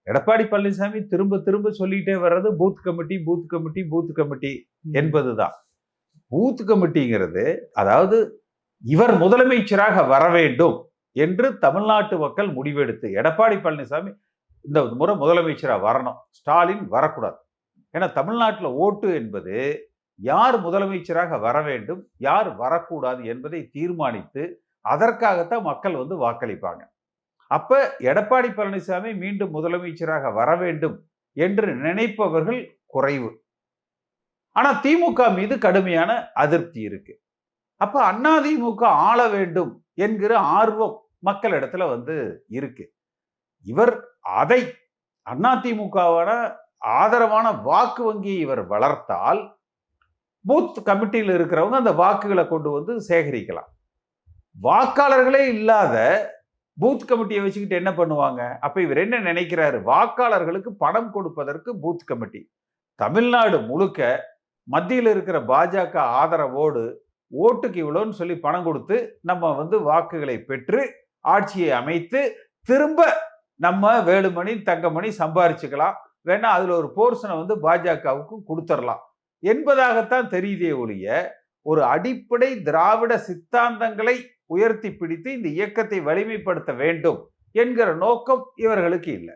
எடப்பாடி பழனிசாமி திரும்ப திரும்ப சொல்லிட்டே வர்றது booth committee booth committee booth committee என்பதுதான். பூத் கமிட்டிங்கிறது அதாவது இவர் முதலமைச்சராக வர வேண்டும் என்று தமிழ்நாட்டு மக்கள் முடிவெடுத்து எடப்பாடி பழனிசாமி இந்த முறை முதலமைச்சராக வரணும், ஸ்டாலின் வரக்கூடாது. ஏன்னா தமிழ்நாட்டில் ஓட்டு என்பது யார் முதலமைச்சராக வர வேண்டும் யார் வரக்கூடாது என்பதை தீர்மானித்து அதற்காகத்தான் மக்கள் வாக்களிப்பாங்க. அப்ப எடப்பாடி பழனிசாமி மீண்டும் முதலமைச்சராக வர வேண்டும் என்று நினைப்பவர்கள் குறைவு. ஆனா திமுக மீது கடுமையான அதிருப்தி இருக்கு. அப்ப அதிமுக ஆள வேண்டும் என்கிற ஆர்வம் மக்களிடத்துல இருக்கு. இவர் அதை அதிமுகவான ஆதரவான வாக்கு வங்கியை இவர் வளர்த்தால் பூத் கமிட்டியில் இருக்கிறவங்க அந்த வாக்குகளை கொண்டு சேகரிக்கலாம். வாக்காளர்களே இல்லாத பூத் கமிட்டியை வச்சுக்கிட்டு என்ன பண்ணுவாங்க? அப்ப இவர் என்ன நினைக்கிறாரு? வாக்காளர்களுக்கு பணம் கொடுப்பதற்கு பூத் கமிட்டி. தமிழ்நாடு முழுக்க மத்தியில் இருக்கிற பாஜக ஆதரவோடு ஓட்டுக்கு இவ்வளோன்னு சொல்லி பணம் கொடுத்து நம்ம வாக்குகளை பெற்று ஆட்சியை அமைத்து திரும்ப நம்ம வேலுமணி தங்கமணி சம்பாரிச்சுக்கலாம், வேணா அதுல ஒரு போர்ஷனை பாஜகவுக்கு கொடுத்துடலாம் என்பதாகத்தான் தெரியுதே ஒழிய ஒரு அடிப்படை திராவிட சித்தாந்தங்களை உயர்த்தி பிடித்து இந்த இயக்கத்தை வலிமைப்படுத்த வேண்டும் என்கிற நோக்கம் இவர்களுக்கு இல்லை.